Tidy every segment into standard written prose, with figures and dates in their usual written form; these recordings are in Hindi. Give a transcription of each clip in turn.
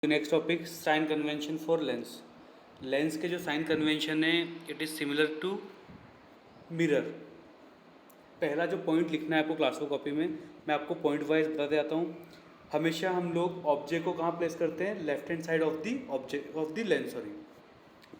Next topic sign convention for lens. Lens के जो साइन कन्वेंशन है it is similar to mirror. पहला जो पॉइंट लिखना है आपको क्लास को कॉपी में, मैं आपको पॉइंट वाइज बताते जाता हूँ। हमेशा हम लोग ऑब्जेक्ट को कहाँ प्लेस करते हैं, left hand side of the object of the lens, sorry.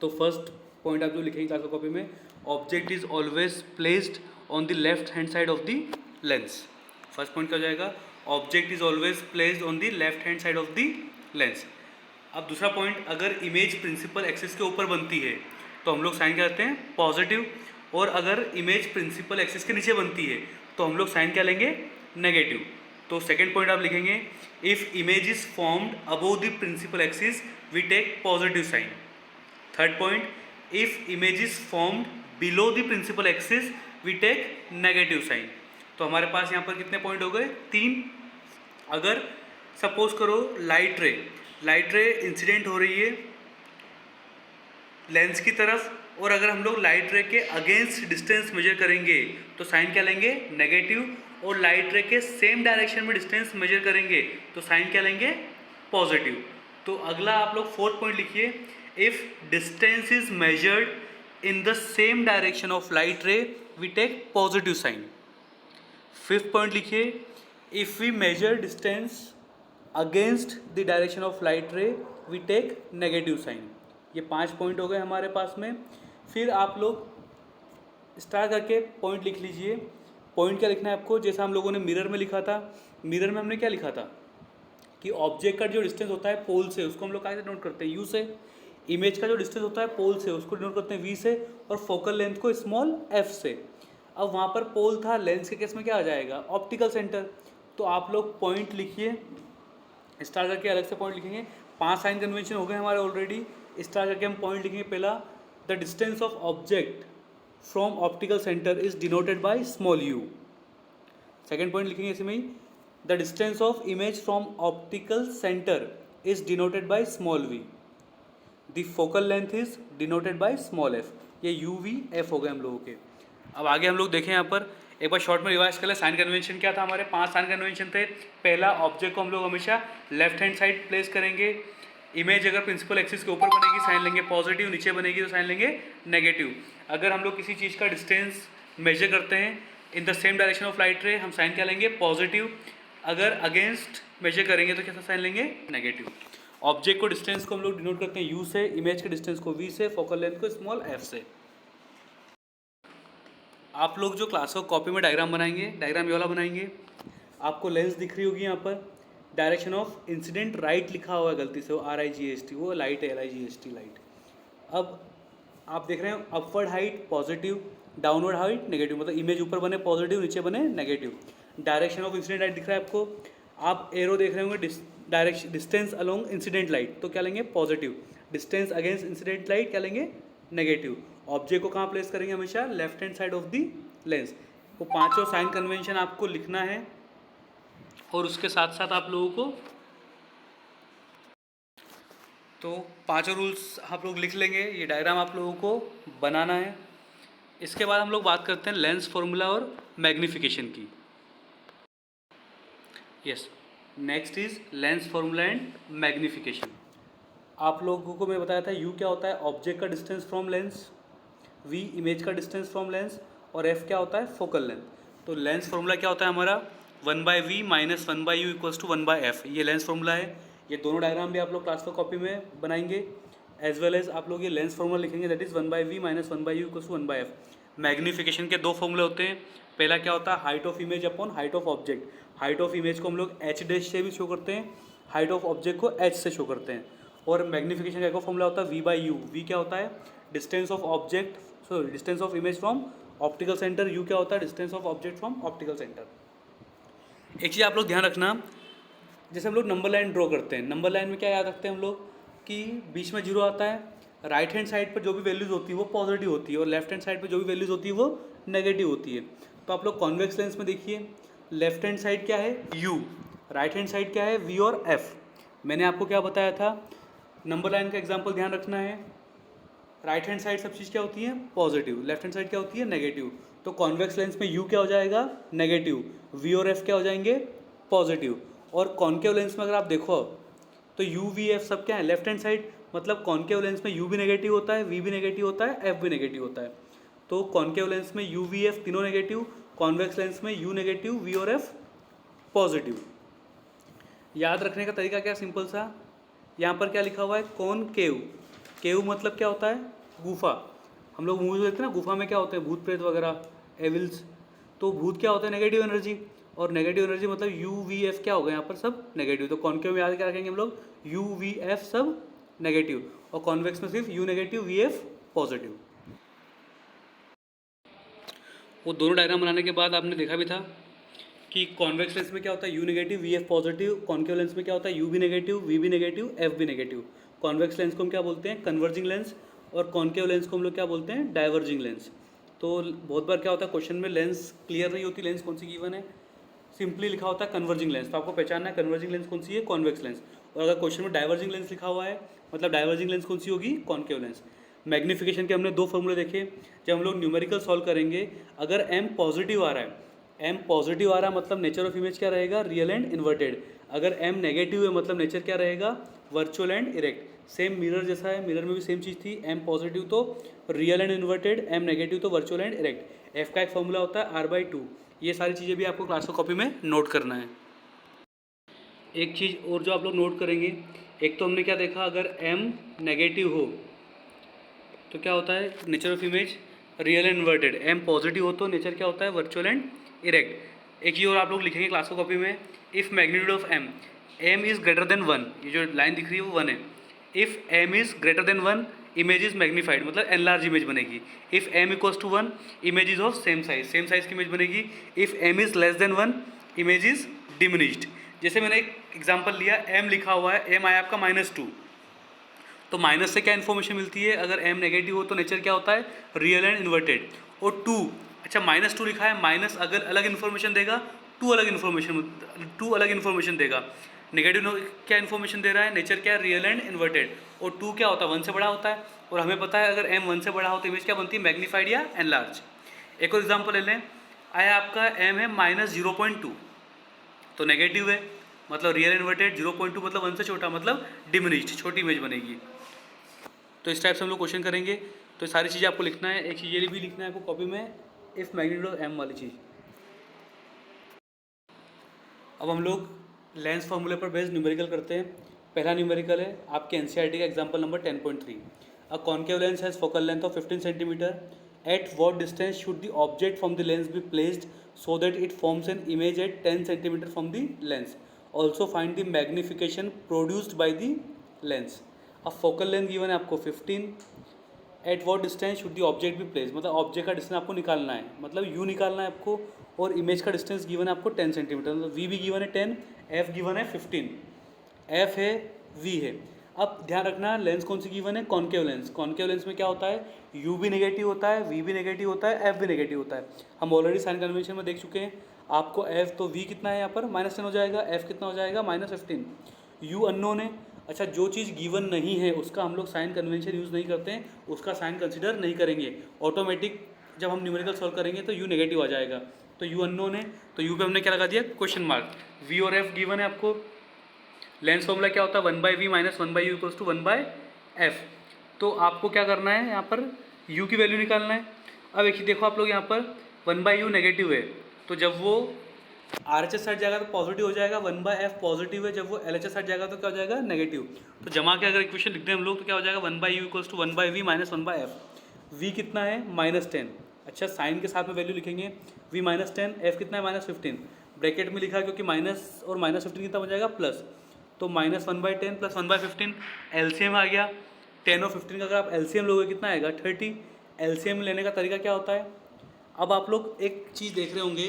तो फर्स्ट पॉइंट आप जो लिखेंगे क्लास को कॉपी में, object is always placed on the left hand side of the lens. First point क्या हो जाएगा, object is always placed on the left hand side of the lens. अब दूसरा पॉइंट, अगर इमेज प्रिंसिपल एक्सिस के ऊपर बनती है तो हम लोग साइन क्या करते हैं, पॉजिटिव। और अगर इमेज प्रिंसिपल एक्सिस के नीचे बनती है तो हम लोग साइन क्या लेंगे, नेगेटिव। तो सेकंड पॉइंट आप लिखेंगे, if image is formed above the principal axis we take positive sign. Third point, if image is formed below the principal axis we take negative sign. तो हमारे पास यहाँ पर कितने पॉइंट हो गए, 3। अगर सपोज करो लाइट रे इंसिडेंट हो रही है लेंस की तरफ, और अगर हम लोग लाइट रे के अगेंस्ट डिस्टेंस मेजर करेंगे तो साइन क्या लेंगे, नेगेटिव। और लाइट रे के सेम डायरेक्शन में डिस्टेंस मेजर करेंगे तो साइन क्या लेंगे, पॉजिटिव। तो अगला आप लोग फोर्थ पॉइंट लिखिए, if distance is measured in the same direction of light ray we take positive sign. Fifth point लिखिए, if we measure distance against the direction of light ray we take negative sign. ये 5 पॉइंट हो गए हमारे पास में। फिर आप लोग स्टार्ट करके पॉइंट लिख लीजिए। पॉइंट क्या लिखना है आपको, जैसा हम लोगों ने मिरर में लिखा था। मिरर में हमने क्या लिखा था कि ऑब्जेक्ट का जो डिस्टेंस होता है पोल से, उसको हम लोग कैसे नोट करते हैं, यू से। इमेज का जो डिस्टेंस होता है पोल से, उसको नोट करते हैं वी से। और फोकल लेंथ को स्मॉल एफ से। अब वहाँ पर पोल था, लेंस के केस में क्या आ जाएगा, ऑप्टिकल सेंटर। तो आप लोग पॉइंट लिखिए, स्टार करके अलग से पॉइंट लिखेंगे। 5 साइन कन्वेंशन हो गए हमारे ऑलरेडी। स्टार करके हम पॉइंट लिखेंगे। पहला, the distance of object from optical centre is denoted by small u. Second point लिखेंगे इसमें ही, the distance of image from optical centre is denoted by small v. The focal length is denoted by small f. ये यू वी एफ हो गए हम लोगों के। अब आगे हम लोग देखें यहाँ पर एक बार शॉर्ट में रिवाइज कर ले। साइन कन्वेंशन क्या था, हमारे 5 साइन कन्वेंशन थे। पहला, ऑब्जेक्ट को हम लोग हमेशा लेफ्ट हैंड साइड प्लेस करेंगे। इमेज अगर प्रिंसिपल एक्सिस के ऊपर बनेगी साइन लेंगे पॉजिटिव, नीचे बनेगी तो साइन लेंगे नेगेटिव। अगर हम लोग किसी चीज़ का डिस्टेंस मेजर करते हैं इन the same direction of light रे, हम साइन क्या लेंगे, पॉजिटिव। अगर अगेंस्ट मेजर करेंगे तो कैसा साइन लेंगे, नेगेटिव। ऑब्जेक्ट को डिस्टेंस को हम लोग डिनोट करते हैं यू से, इमेज के डिस्टेंस को वी से, फोकल लेंथ को स्मॉल एफ से। आप लोग जो क्लास को कॉपी में डायग्राम बनाएंगे, डायग्राम ये वाला बनाएंगे। आपको लेंस दिख रही होगी यहाँ पर, डायरेक्शन ऑफ इंसिडेंट राइट लिखा हुआ है गलती से, वो RIGST, वो लाइट है, LIGST लाइट। अब आप देख रहे हैं upward height positive, downward height negative, मतलब इमेज ऊपर बने पॉजिटिव, नीचे बने negative. Direction of incident light दिख रहा है आपको। आप एरो देख रहे होंगे, direction distance along incident light, तो क्या लेंगे, positive. Distance against incident light क्या लेंगे, नेगेटिव। ऑब्जेक्ट को कहाँ प्लेस करेंगे, हमेशा left hand side of the lens. वो 5 साइन कन्वेंशन आपको लिखना है। और उसके साथ साथ आप लोगों को तो 5 रूल्स आप लोग लिख लेंगे। ये डायग्राम आप लोगों को बनाना है। इसके बाद हम लोग बात करते हैं लेंस फॉर्मूला और मैग्नीफिकेशन की। Yes, next is lens formula and magnification. आप लोगों को मैं बताया था यू क्या होता है, ऑब्जेक्ट का distance from lens, v image का डिस्टेंस फ्रॉम लेंस, और एफ क्या होता है, फोकल लेंथ। तो लेंस फॉर्मूला क्या होता है हमारा, 1/v minus 1/u equals to 1/f। ये लेंस फॉर्मूला है। ये दोनों डायग्राम भी आप लोग क्लास कॉपी में बनाएंगे, एज वेल एज आप लोग ये लेंस फॉर्मूला लिखेंगे, that is 1/v minus 1/u equals to 1/f। Magnification के 2 फॉर्मूले होते हैं। पहला क्या होता है, height of image upon height of object. Height of image को हम लोग h डैश से भी शो करते हैं, हाइट ऑफ ऑब्जेक्ट को h से शो करते हैं। और मैग्नीफिकेशन का एक फॉर्मूला होता है v/u। v क्या होता है, distance of object, sorry distance of image from optical centre. u क्या होता है, distance of object from optical centre. एक चीज़ आप लोग ध्यान रखना, जैसे हम लोग नंबर लाइन ड्रॉ करते हैं, नंबर लाइन में क्या याद रखते हैं हम लोग कि बीच में जीरो आता है, राइट हैंड साइड पर जो भी वैल्यूज़ होती है वो पॉजिटिव होती है, और लेफ्ट हैंड साइड पर जो भी वैल्यूज़ होती है वो नेगेटिव होती है। तो आप लोग कॉन्वेक्स लेंस में देखिए, लेफ्ट हैंड साइड क्या है, u, राइट हैंड साइड क्या है, v और f। मैंने आपको क्या बताया था, नंबर लाइन का एग्जाम्पल ध्यान रखना है। राइट हैंड साइड सब चीज़ क्या होती है, पॉजिटिव, लेफ्ट हैंड साइड क्या होती है, नेगेटिव। तो कॉन्वेक्स लेंस में u क्या हो जाएगा, नेगेटिव, v और f क्या हो जाएंगे, पॉजिटिव। और कॉन्केव लेंस में अगर आप देखो तो यू वी एफ सब क्या है, लेफ्ट हैंड साइड, मतलब कॉन्केव लेंस में यू भी नेगेटिव होता है, वी भी नेगेटिव होता है, एफ भी नेगेटिव होता है। तो कॉन्केव लेंस में यू वी एफ तीनों नेगेटिव, कॉन्वेक्स लेंस में यू नेगेटिव, वी और एफ पॉजिटिव। याद रखने का तरीका क्या, सिंपल सा, यहाँ पर क्या लिखा हुआ है, कॉनकेव। केव मतलब क्या होता है, गुफा। हम लोग मूवी देखते हैं ना, गुफा में क्या होते हैं, भूत प्रेत वगैरह, एविल्स। तो भूत क्या होता है, नेगेटिव एनर्जी, और नेगेटिव एनर्जी मतलब यू वी एफ क्या होगा यहाँ पर, सब नेगेटिव। तो कॉन्केव में याद क्या रखेंगे हम लोग, यू वी एफ सब नेगेटिव, और कॉन्वेक्स में सिर्फ you negative V F positive. वो दोनों डायग्राम बनाने के बाद आपने देखा भी था कि कॉन्वेक्स लेंस में क्या होता है, you negative V F positive, concave lens में क्या होता है, यू भी नेगेटिव वी भी नेगेटिव एफ भी नेगेटिव। कॉन्वेक्स लेंस को हम क्या बोलते हैं, कन्वर्जिंग लेंस, और कॉन्केव लेंस को हम लोग क्या बोलते हैं, डाइवर्जिंग लेंस। तो बहुत बार क्या होता है, क्वेश्चन में लेंस क्लियर नहीं होती, लेंस कौन सी गिवन है, सिंपली लिखा होता है कन्वर्जिंग लेंस, तो आपको पहचानना है कन्वर्जिंग लेंस कौन सी है, कॉन्वेक्स लेंस। और अगर क्वेश्चन में डाइवर्जिंग लेंस लिखा हुआ है, मतलब डाइवर्जिंग लेंस कौन सी होगी, कॉन्केव लेंस। मैग्नीफिकेशन के हमने दो फॉर्मूले देखे, जब हम लोग न्यूमेरिकल सॉल्व करेंगे, अगर m पॉजिटिव आ रहा है, m पॉजिटिव आ रहा है मतलब नेचर ऑफ इमेज क्या रहेगा, रियल एंड इन्वर्टेड। अगर m नेगेटिव है मतलब नेचर क्या रहेगा, virtual and erect. Same mirror जैसा है, मिरर में भी सेम चीज़ थी, m पॉजिटिव तो real and inverted, m negative तो वर्चुअल एंड इरेक्ट। f का एक फॉर्मूला होता है r/2। ये सारी चीज़ें भी आपको क्लास कॉपी में नोट करना है। एक चीज़ और जो आप लोग नोट करेंगे, एक तो हमने क्या देखा, अगर m नेगेटिव हो तो क्या होता है, nature of image real and inverted. m positive हो तो नेचर क्या होता है, वर्चुअल एंड इरेक्ट। एक चीज़ और आप लोग लिखेंगे क्लास को कॉपी में, if magnitude of m is greater than 1, ये जो लाइन दिख रही है वो 1 है। If m is greater than 1 image is magnified, मतलब एनलार्ज इमेज बनेगी। If m equals to 1 image is of same size की इमेज बनेगी। If m is less than 1 image is diminished. जैसे मैंने एक एग्जाम्पल लिया, m लिखा हुआ है, m आया आपका -2, तो माइनस से क्या इन्फॉर्मेशन मिलती है, अगर m नेगेटिव हो तो नेचर क्या होता है, रियल एंड इन्वर्टेड। और 2, अच्छा -2 लिखा है, माइनस अगर अलग इन्फॉर्मेशन देगा, 2 अलग इन्फॉर्मेशन देगा। नेगेटिव क्या इन्फॉर्मेशन दे रहा है, नेचर क्या है, रियल एंड इन्वर्टेड। और 2 क्या होता है, 1 से बड़ा होता है, और हमें पता है अगर m 1 से बड़ा हो तो इमेज क्या बनती है, मैग्नीफाइड या एनलार्ज। एक और एग्जाम्पल ले लें, आया आपका m है -0.2, तो नेगेटिव है मतलब रियल इन्वर्टेड, 0.2 मतलब 1 से छोटा, मतलब डिमिनिश्ड, छोटी इमेज बनेगी। तो इस टाइप से हम लोग क्वेश्चन करेंगे। तो सारी चीज़ें आपको लिखना है, एक चीज़ ये भी लिखना है आपको कॉपी में, इफ़ मैग्नीट्यूड ऑफ m वाली चीज़। अब हम लोग लेंस फार्मूले पर बेस्ड न्यूमेरिकल करते हैं। पहला न्यूमेरिकल है आपके एनसीईआरटी का example number 10.3। A concave lens has focal length of 15 centimetre. At what distance should the object from the lens be placed so that it forms an image at 10 centimetre from the lens. Also find the magnification produced by the lens. अब फोकल लेंथ गिवन है आपको 15। At what distance should the object be place, मतलब ऑब्जेक्ट का डिस्टेंस आपको निकालना है, मतलब यू निकालना है आपको, और इमेज का डिस्टेंस गिवन है आपको 10 सेंटीमीटर, मतलब वी भी गिवन है 10, एफ गिवन है 15, एफ है वी है। अब ध्यान रखना लेंस कौन सी गिवन है, कॉन्केव लेंस। कॉन्केव लेंस में क्या होता है, यू भी नेगेटिव होता है, वी भी नेगेटिव होता है, एफ भी नेगेटिव होता है। हम ऑलरेडी साइन कन्वेंशन में देख चुके हैं। आपको एफ तो वी कितना है यहाँ पर -10 हो जाएगा, एफ कितना हो जाएगा -15, यू अननोन है। अच्छा, जो चीज़ गिवन नहीं है उसका हम लोग साइन कन्वेंशन यूज़ नहीं करते हैं, उसका साइन कंसिडर नहीं करेंगे। ऑटोमेटिक जब हम न्यूमेरिकल सॉल्व करेंगे तो यू नेगेटिव आ जाएगा, तो यू अननोन है, तो यू पे हमने क्या लगा दिया, क्वेश्चन मार्क। वी और एफ गिवन है आपको। लेंस फॉर्मूला क्या होता है, 1/v - 1/u equals to 1/f। तो आपको क्या करना है, यहाँ पर u की वैल्यू निकालना है। अब एक देखो आप लोग यहाँ पर 1/u नेगेटिव है, तो जब वो RHS साइड जाएगा तो पॉजिटिव हो जाएगा, 1/f पॉजिटिव है, जब वो LHS साइड जाएगा तो क्या हो जाएगा, नेगेटिव। तो जमा के अगर इक्वेशन लिखते हैं हम लोग तो क्या हो जाएगा, 1/u equals to 1/v - 1/f। v कितना है, -10। अच्छा, साइन के साथ में वैल्यू लिखेंगे, v -10, f कितना है, -15। ब्रैकेट में लिखा है क्योंकि माइनस और -15 कितना हो जाएगा, प्लस, तो -1/10 प्लस 1/15, एलसीएम आ गया। 10 और 15 का अगर आप एलसीएम लोगे कितना आएगा, 30। एलसीएम लेने का तरीका क्या होता है, अब आप लोग एक चीज़ देख रहे होंगे,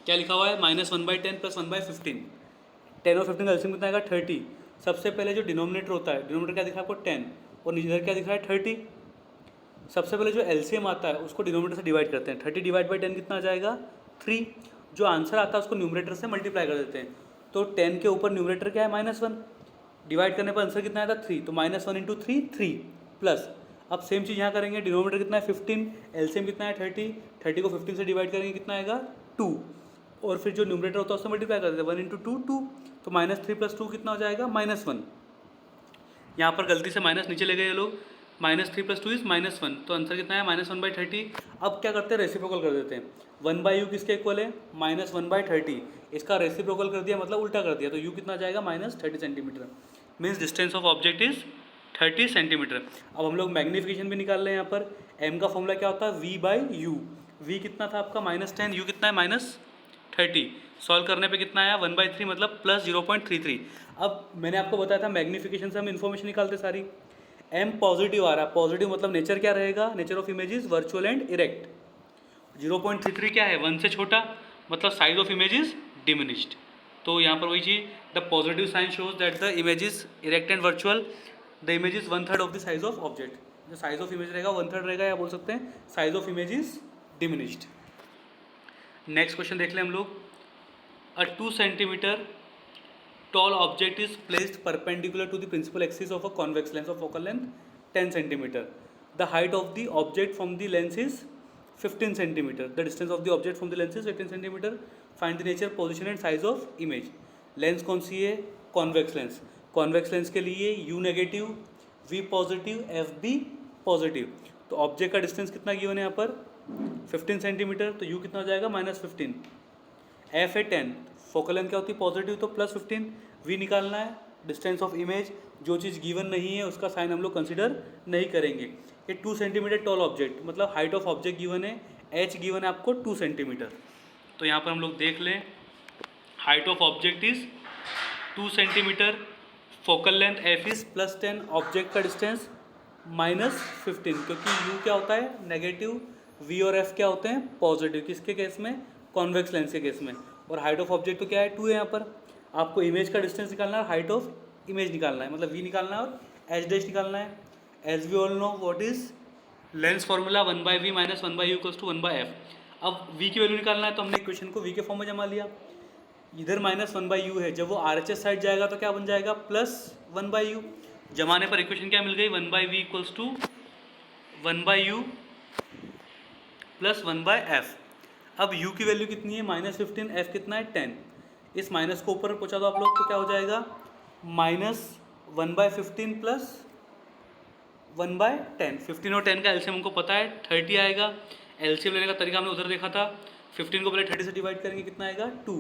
क्या लिखा हुआ है, -1/10 प्लस 1/15। 10 और 15 का एलसीएम कितना आएगा, 30। सबसे पहले जो डिनोमिनेटर होता है, डिनोमिनेटर क्या दिखा आपको 10, और इधर क्या दिखा है 30। सबसे पहले जो एलसीएम आता है उसको डिनोमिनेटर से डिवाइड करते हैं, 30 डिवाइड बाई 10 कितना आ जाएगा, 3। जो आंसर आता है उसको न्यूमरेटर से मल्टीप्लाई कर देते हैं, तो 10 के ऊपर न्यूमरेटर क्या है, -1, डिवाइड करने पर आंसर कितना आया था, 3, तो -1 इंटू 3, 3 प्लस। अब सेम चीज़ यहाँ करेंगे, डिनोमिनेटर कितना है 15, एलसीएम कितना है 30, 30 को 15 से डिवाइड करेंगे कितना आएगा, 2, और फिर जो न्यूमरेटर होता है उससे मल्टीप्लाई कर देते हैं, 1 इंटू 2, 2, तो -3 + 2 कितना हो जाएगा -1। यहाँ पर गलती से माइनस नीचे ले गए ये लोग, -3 + 2 इज -1, तो आंसर कितना है -1/30। अब क्या करते हैं, रेसिप्रोकल कर देते हैं। 1/u किसके इक्वल है, -1/30, इसका रेसिप्रोकल कर दिया मतलब उल्टा कर दिया, तो u कितना आ जाएगा -30 centimetre, means distance of object is 30 centimetre. अब हम लोग मैग्नीफिकेशन भी निकाल रहे हैं यहाँ पर। m का फॉर्मूला क्या होता है, v/u। v कितना था आपका -10, u कितना है -30। सॉल्व करने पे कितना आया 1/3 मतलब +0.33। अब मैंने आपको बताया था मैग्नीफिकेशन से हम इन्फॉर्मेशन निकालते सारी। m पॉजिटिव आ रहा है, पॉजिटिव मतलब नेचर क्या रहेगा, nature of image is virtual and erect. 0.33 क्या है, 1 से छोटा, मतलब size of image is diminished. तो यहाँ पर वही चीज़, the positive sign shows that the image is erect and virtual, the image is 1/3 of the size of object. जो साइज ऑफ इमेज रहेगा 1/3 रहेगा, या बोल सकते हैं size of image is diminished. Next question देख लें हम लोग। A 2 centimeter tall object is placed perpendicular to the principal axis of a convex lens of focal length 10 centimeter. The height of the object from the lens is 15 centimeter. The distance of the object from the lens is 15 centimeter. Find the nature, position and size of image. Lens कौन सी है, कॉन्वेक्स लेंस। कॉन्वेक्स लेंस के लिए U negative, V positive, FB positive. तो ऑब्जेक्ट का डिस्टेंस कितना गिवन है यहाँ पर 15 सेंटीमीटर, तो U कितना हो जाएगा -15, F है 10, फोकल लेंथ क्या होती है पॉजिटिव, तो +15, V निकालना है, डिस्टेंस ऑफ इमेज, जो चीज़ गिवन नहीं है उसका साइन हम लोग कंसिडर नहीं करेंगे। ये 2 सेंटीमीटर टॉल ऑब्जेक्ट, मतलब हाइट ऑफ ऑब्जेक्ट गिवन है, H गिवन है आपको 2 सेंटीमीटर। तो यहाँ पर हम लोग देख लें, height of object is 2 centimetre, focal length F is +10, object का डिस्टेंस -15, क्योंकि U क्या होता है नेगेटिव, V और F क्या होते हैं पॉजिटिव, किसके केस में, कॉन्वेक्स लेंस के केस में। और हाइट ऑफ ऑब्जेक्ट तो क्या है 2 है, यहाँ पर आपको इमेज का डिस्टेंस निकालना है, हाइट ऑफ इमेज निकालना है, मतलब V निकालना है और H डैश निकालना है। As we all know what is lens formula 1/v - 1/u = 1/f। अब V की वैल्यू निकालना है, तो हमने इक्वेशन को V के फॉर्म में जमा लिया, इधर -1/u है, जब वो RHS साइड जाएगा तो क्या बन जाएगा +1/u। जमाने पर इक्वेशन क्या मिल गई, 1/v = 1/u + 1/f। अब u की वैल्यू कितनी है -15, f कितना है 10, इस माइनस को ऊपर पहुंचा दो आप लोग, तो क्या हो जाएगा -1/15 + 1/10। 15 और 10 का एलसीएम हमको पता है 30 आएगा। एलसीएम लेने का तरीका हमने उधर देखा था, 15 को पहले 30 से डिवाइड करेंगे, कितना आएगा 2,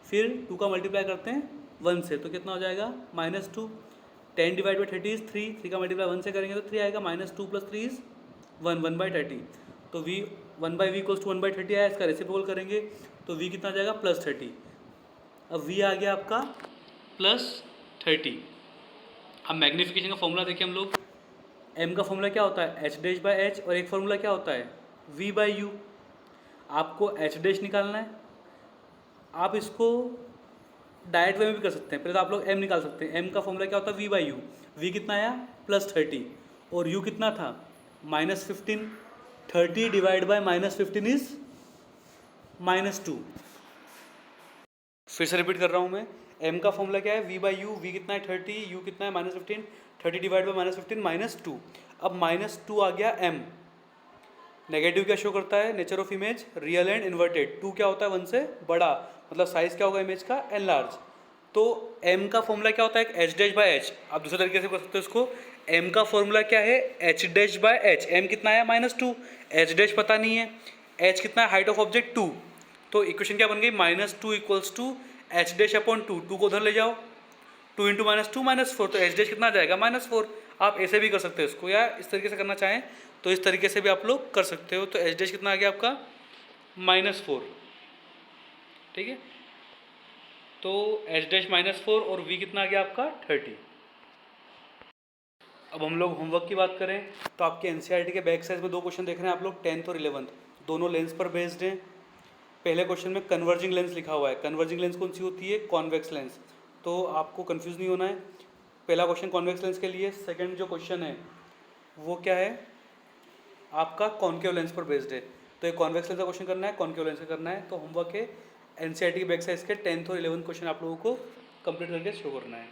फिर 2 का मल्टीप्लाई करते हैं 1 से, तो कितना हो जाएगा -2। 10 डिवाइड बाई 30 इज 3, 3 का मल्टीप्लाई 1 से करेंगे तो 3 आएगा, -2 + 3 इज 1, 1/30। तो v 1/v = 1/30 आया, इसका रेसिप्रोकल करेंगे तो v कितना आ जाएगा +30। अब v आ गया आपका +30। अब मैग्नीफिकेशन का फॉर्मूला देखिए हम लोग, m का फॉर्मूला क्या होता है H'/H, और एक फॉर्मूला क्या होता है v/u। आपको H' निकालना है, आप इसको डायरेक्ट वे में भी कर सकते हैं, पहले तो आप लोग m निकाल सकते हैं। m का फॉर्मूला क्या होता है v/u, v कितना आया +30, और u कितना था -15, 30 डिवाइड बाय -15 इज -2। फिर से रिपीट कर रहा हूँ मैं, m का फॉर्मूला क्या है v/u, v कितना है 30, u कितना है -15, 30 डिवाइड बाय -15 -2। अब -2 आ गया m, नेगेटिव क्या शो करता है, nature of image real and inverted, 2 क्या होता है 1 से बड़ा, मतलब साइज क्या होगा इमेज का एनलार्ज। तो m का फॉर्मूला क्या होता है H'/H। आप दूसरे तरीके से कर सकते हो इसको, m का फॉर्मूला क्या है H'/H। m कितना है -2, H' पता नहीं है, h कितना है हाइट ऑफ ऑब्जेक्ट 2, तो इक्वेशन क्या बन गई -2 = H'/2, 2 को उधर ले जाओ, 2 × -2 -4, तो H' कितना आ जाएगा -4। आप ऐसे भी कर सकते हो इसको, या इस तरीके से करना चाहें तो इस तरीके से भी आप लोग कर सकते हो। तो H' कितना आ गया आपका -4, ठीक है। तो H' -4 और V कितना आ गया आपका 30। अब हम लोग होमवर्क की बात करें तो आपके एनसीईआरटी के बैक साइड में 2 क्वेश्चन देख रहे हैं आप लोग, 10th और 11th, दोनों लेंस पर बेस्ड हैं। पहले क्वेश्चन में कन्वर्जिंग लेंस लिखा हुआ है, कन्वर्जिंग लेंस कौन सी होती है कॉन्वेक्स लेंस, तो आपको कंफ्यूज नहीं होना है। पहला क्वेश्चन कॉन्वेक्स लेंस के लिए, सेकंड जो क्वेश्चन है वो क्या है आपका कॉन्केव लेंस पर बेस्ड है। तो ये कॉन्वेक्स लेंस का क्वेश्चन करना है, कॉन्केव लेंस का करना है। तो होमवर्क है एनसीईआरटी के बैक साइड के 10th और 11th क्वेश्चन आप लोगों को कंप्लीट करके शो करना है।